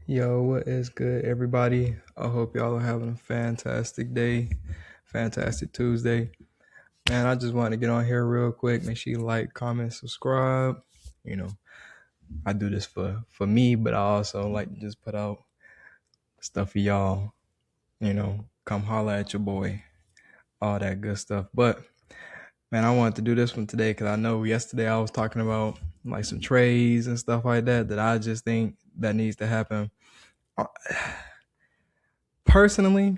Yo, what is good, everybody? I hope y'all are having a fantastic day, fantastic Tuesday. Man, I just wanted to get on here real quick. Make sure you like, comment, subscribe. You know, I do this for me, but I also like to just put out stuff for y'all. Come holla at your boy, all that good stuff. But man, I wanted to do this one today because I know yesterday I was talking about like some trades and stuff like that I just think that needs to happen. Personally,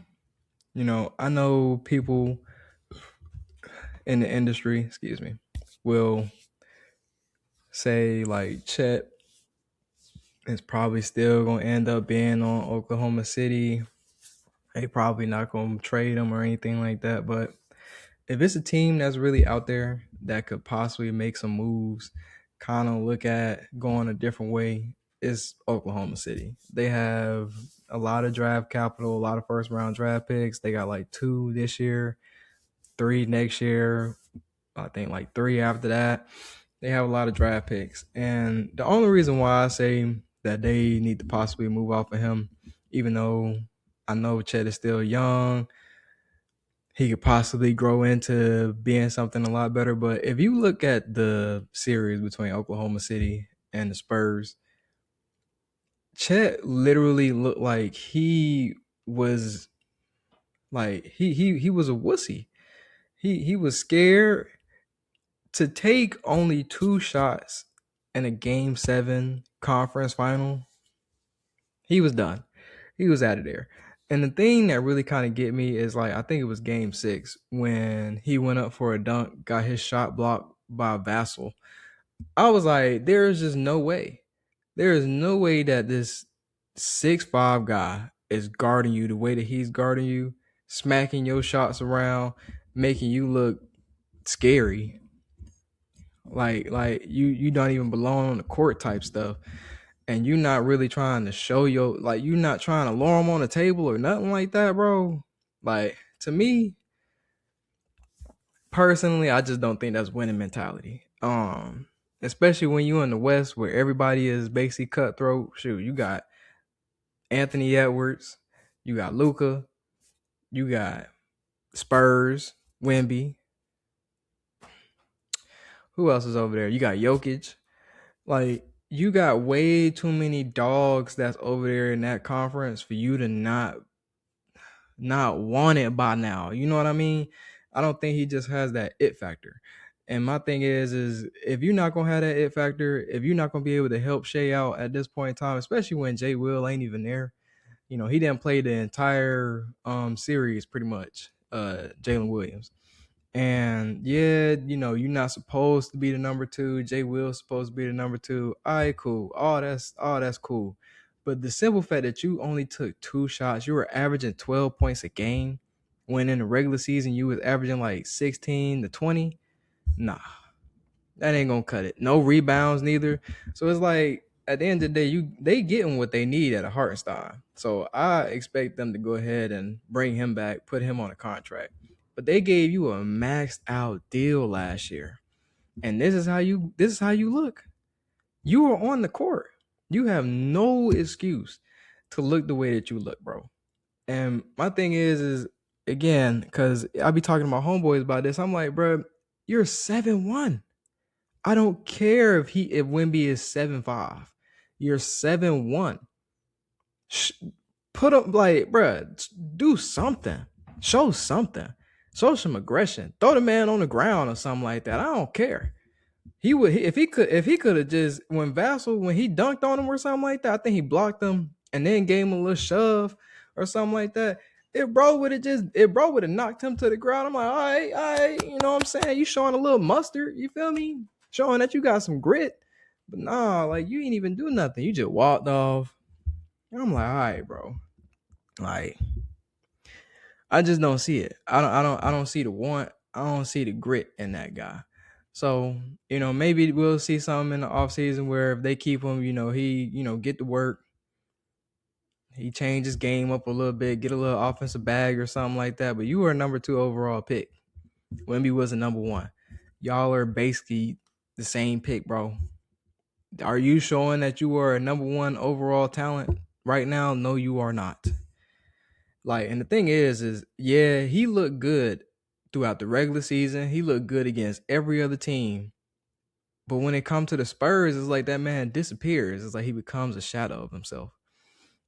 I know people in the industry, will say like Chet is probably still gonna end up being on Oklahoma City. They probably not gonna trade him or anything like that. But if it's a team that's really out there that could possibly make some moves, kind of look at going a different way, it's Oklahoma City. They have a lot of draft capital, a lot of first round draft picks. They got like 2 this year, 3 next year, I think like 3 after that. They have a lot of draft picks. And the only reason why I say that they need to possibly move off of him, even though I know Chet is still young, he could possibly grow into being something a lot better. But if you look at the series between Oklahoma City and the Spurs, Chet literally looked like he was he was a wussy. He was scared to take only 2 shots in a game 7 conference final. He was done. He was out of there. And the thing that really kind of get me is like I think it was game 6 when he went up for a dunk, got his shot blocked by Vassell. I was like, there is just no way. There is no way that this 6'5" guy is guarding you the way that he's guarding you, smacking your shots around, making you look scary. Like you don't even belong on the court type stuff. And you're not really trying to show your you're not trying to lure them on the table or nothing like that, bro. Like, to me, personally, I just don't think that's winning mentality. Especially when you're in the West where everybody is basically cutthroat. Shoot, you got Anthony Edwards, you got Luka, you got Spurs, Wemby. Who else is over there? You got Jokic. Like, you got way too many dogs that's over there in that conference for you to not want it by now. You know what I mean? I don't think he just has that it factor. And my thing is if you're not gonna have that it factor, if you're not gonna be able to help Shea out at this point in time, especially when Jay Will ain't even there, he didn't play the entire series pretty much. Jalen Williams. And yeah, you're not supposed to be the number 2. Jay Will's supposed to be the number 2. All right, cool. All that's cool. But the simple fact that you only took 2 shots, you were averaging 12 points a game, when in the regular season you was averaging like 16 to 20. Nah, that ain't gonna cut it. No rebounds neither. So it's like at the end of the day, they getting what they need at a Hartenstein. So I expect them to go ahead and bring him back, put him on a contract. But they gave you a maxed out deal last year. And this is how you look. You are on the court. You have no excuse to look the way that you look, bro. And my thing is again, because I be talking to my homeboys about this. I'm like, bro, you're 7'1". I don't care if Wemby is 7'5". You're 7'1". Put up, like, bro, do something. Show something. Show some aggression. Throw the man on the ground or something like that. I don't care. He would if he could have just when he dunked on him or something like that. I think he blocked him and then gave him a little shove or something like that. If bro would have knocked him to the ground. I'm like, all right, you know what I'm saying? You showing a little mustard, you feel me? Showing that you got some grit. But nah, like, you ain't even do nothing. You just walked off. And I'm like, all right, bro. Like, I just don't see it. I don't see the want. I don't see the grit in that guy. So, maybe we'll see something in the offseason where if they keep him, he, get to work. He changed his game up a little bit, get a little offensive bag or something like that. But you were a number 2 overall pick. Wemby was a number 1. Y'all are basically the same pick, bro. Are you showing that you were a number 1 overall talent right now, no, you are not. Like, and the thing is yeah, he looked good throughout the regular season. He looked good against every other team. But when it comes to the Spurs, it's like that man disappears. It's like he becomes a shadow of himself.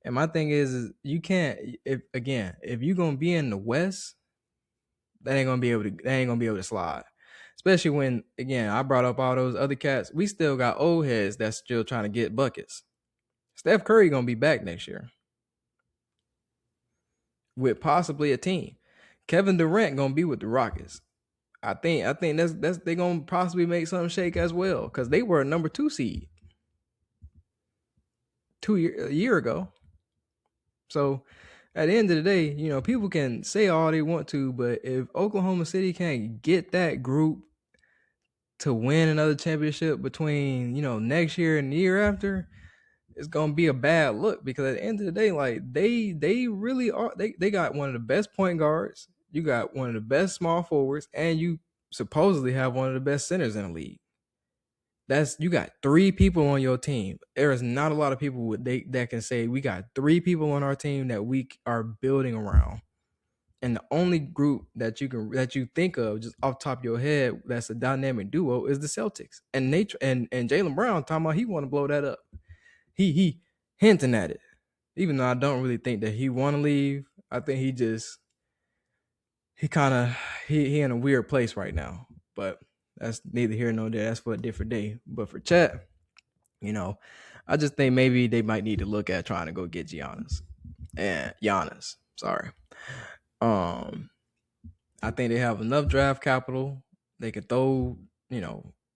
And my thing is you can't, if you're gonna be in the West, they ain't gonna be able to slide. Especially when, again, I brought up all those other cats. We still got old heads that's still trying to get buckets. Steph Curry gonna be back next year with possibly a team. Kevin Durant gonna be with the Rockets. I think that's they gonna possibly make something shake as well because they were a number 2 seed a year ago. So at the end of the day, people can say all they want to, but if Oklahoma City can't get that group to win another championship between next year and the year after, it's gonna be a bad look because at the end of the day, like they really are they got one of the best point guards, you got one of the best small forwards, and you supposedly have one of the best centers in the league. You got 3 people on your team. There is not a lot of people that can say we got 3 people on our team that we are building around. And the only group that you think of just off the top of your head that's a dynamic duo is the Celtics. And Jaylen Brown talking about he want to blow that up. He hinting at it. Even though I don't really think that he want to leave. I think he in a weird place right now. But that's neither here nor there. That's for a different day. But for Chet, I just think maybe they might need to look at trying to go get Giannis. Sorry. I think they have enough draft capital. They could throw,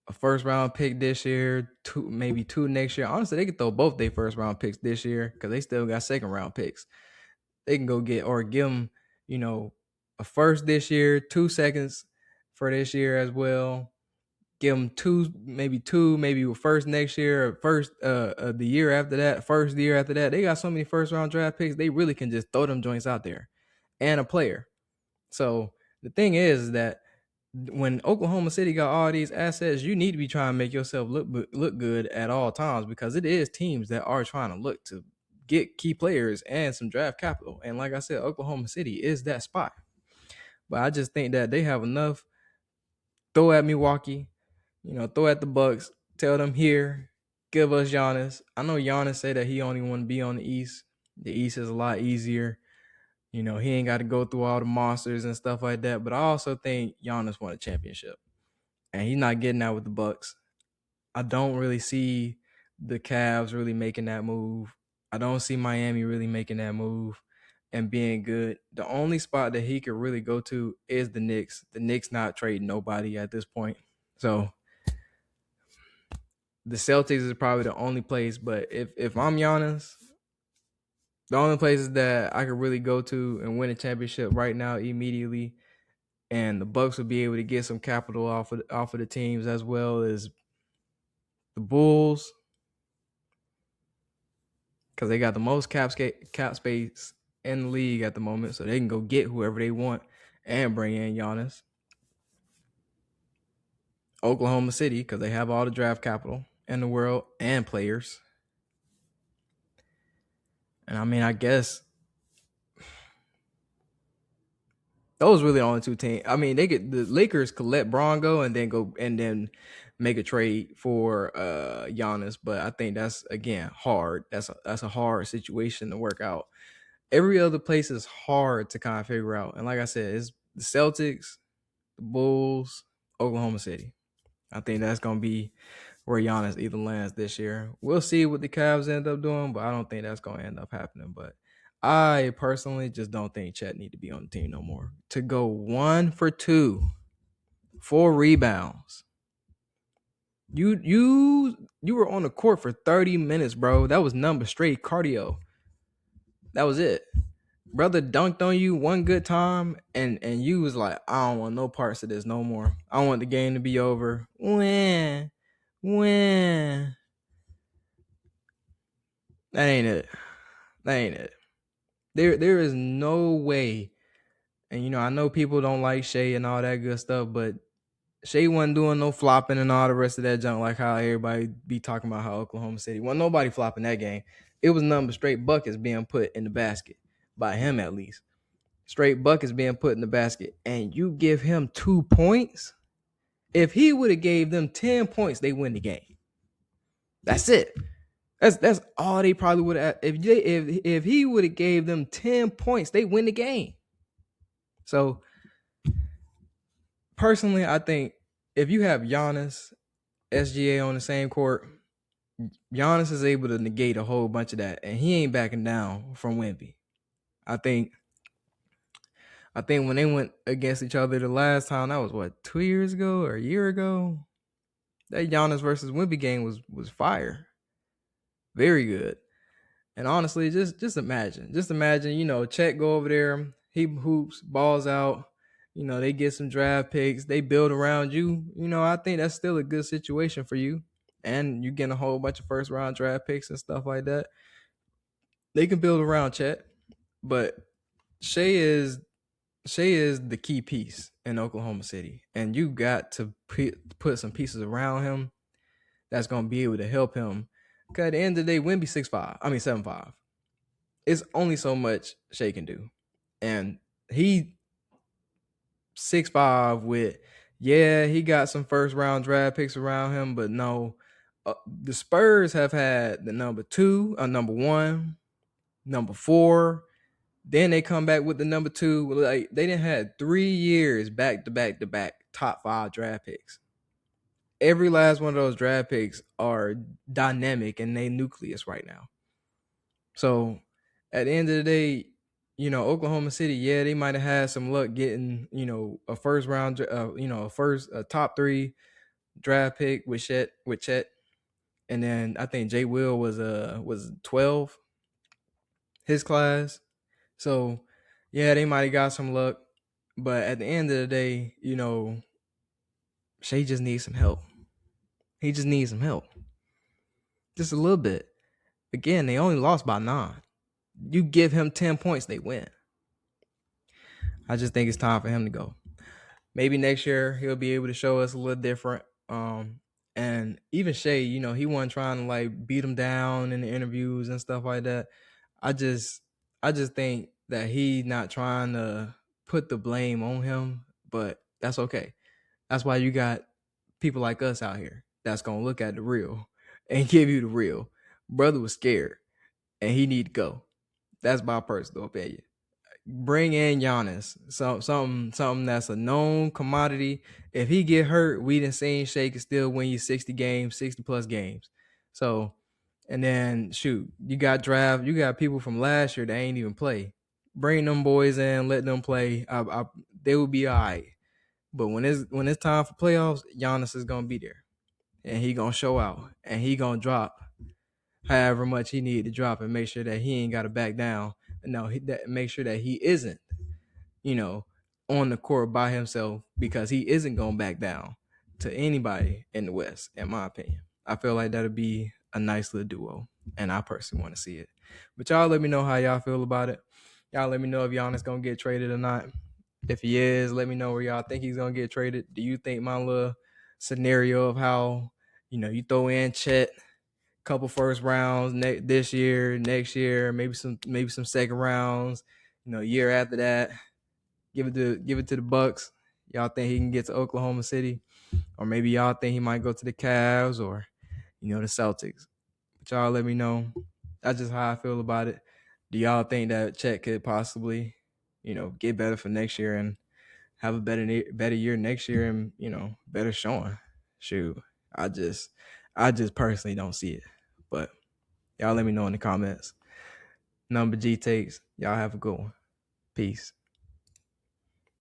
a first round pick this year, maybe 2 next year. Honestly, they could throw both their first round picks this year because they still got second round picks. They can go get or give them, a first this year, 2 seconds for this year as well. Give them maybe a first next year, or first the year after that, first year after that. They got so many first round draft picks, they really can just throw them joints out there and a player. So the thing is that when Oklahoma City got all these assets, you need to be trying to make yourself look good at all times because it is teams that are trying to look to get key players and some draft capital. And like I said, Oklahoma City is that spot. But I just think that they have enough. Throw at Milwaukee, throw at the Bucks. Tell them here, give us Giannis. I know Giannis said that he only want to be on the East. The East is a lot easier. He ain't got to go through all the monsters and stuff like that. But I also think Giannis won a championship. And he's not getting that with the Bucks. I don't really see the Cavs really making that move. I don't see Miami really making that move and being good. The only spot that he could really go to is the Knicks. The Knicks not trading nobody at this point. So the Celtics is probably the only place. But if I'm Giannis, the only places that I could really go to and win a championship right now immediately, and the Bucks would be able to get some capital off of the teams as well as the Bulls, because they got the most cap space in the league at the moment, so they can go get whoever they want and bring in Giannis. Oklahoma City, because they have all the draft capital in the world and players. And I mean, I guess those really the only 2 teams. I mean, the Lakers could let Braun go and then make a trade for Giannis, but I think that's again hard. That's a hard situation to work out. Every other place is hard to kind of figure out. And like I said, it's the Celtics, the Bulls, Oklahoma City. I think that's gonna be where Giannis either lands this year. We'll see what the Cavs end up doing, but I don't think that's gonna end up happening. But I personally just don't think Chet need to be on the team no more. To go 1 for 2, 4 rebounds. You were on the court for 30 minutes, bro. That was number straight cardio. That was it. Brother dunked on you one good time, and you was like, I don't want no parts of this no more. I want the game to be over. When? That ain't it. There is no way. And I know people don't like Shea and all that good stuff, but Shea wasn't doing no flopping and all the rest of that junk like how everybody be talking about how Oklahoma City. Well, nobody flopping that game. It was number straight buckets being put in the basket by him, at least. Straight buckets being put in the basket, and you give him 2 points. If he would have gave them 10 points, they win the game. That's it. That's all they probably would have. If he would have gave them 10 points, they win the game. So personally, I think if you have Giannis, SGA on the same court, Giannis is able to negate a whole bunch of that, and he ain't backing down from Wemby. I think when they went against each other the last time, that was what, 2 years ago or a year ago. That Giannis versus Wemby game was fire, very good. And honestly, just imagine, Chet go over there, he hoops, balls out. They get some draft picks, they build around you. I think that's still a good situation for you, and you getting a whole bunch of first round draft picks and stuff like that. They can build around Chet, but Shea is the key piece in Oklahoma City, and you got to put some pieces around him that's gonna be able to help him. Because at the end of the day, Wemby 6'5", 7'5". It's only so much Shea can do, and he 6'5" with, he got some first round draft picks around him, but no, the Spurs have had the number 2, number 1, number 4. Then they come back with the number 2. Like, they didn't have 3 years back to back to back top 5 draft picks. Every last one of those draft picks are dynamic in their nucleus right now. So at the end of the day, Oklahoma City, they might have had some luck getting, a first round, a top 3 draft pick with Chet, and then I think Jay Will was 12, his class. So they might have got some luck, but at the end of the day, Shea just needs some help. He just needs some help, just a little bit. Again, they only lost by 9. You give him 10 points, they win. I just think it's time for him to go. Maybe next year he'll be able to show us a little different. And even Shea, he wasn't trying to like beat him down in the interviews and stuff like that. I just think that he not trying to put the blame on him, but that's okay. That's why you got people like us out here that's gonna look at the real and give you the real. Brother was scared, and he need to go. That's my personal opinion. Bring in Giannis, something that's a known commodity. If he get hurt, we done seen Shea can still win you 60 games, 60 plus games. So, and then shoot, you got people from last year that ain't even play. Bring them boys in, let them play. They will be all right. But when it's time for playoffs, Giannis is gonna be there, and he gonna show out, and he gonna drop however much he need to drop, and make sure that he ain't got to back down. No, make sure that he isn't, on the court by himself, because he isn't gonna back down to anybody in the West. In my opinion, I feel like that'll be a nice little duo, and I personally want to see it. But y'all let me know how y'all feel about it. Y'all let me know if Giannis gonna get traded or not. If he is, let me know where y'all think he's gonna get traded. Do you think my little scenario of how, you throw in Chet, couple first rounds this year, next year, maybe some second rounds, year after that, give it to the Bucks. Y'all think he can get to Oklahoma City, or maybe y'all think he might go to the Cavs or the Celtics? But y'all let me know. That's just how I feel about it. Do y'all think that Chet could possibly, get better for next year and have a better year next year and, better showing? Shoot, I just personally don't see it. But y'all let me know in the comments. Number G takes. Y'all have a good one. Peace.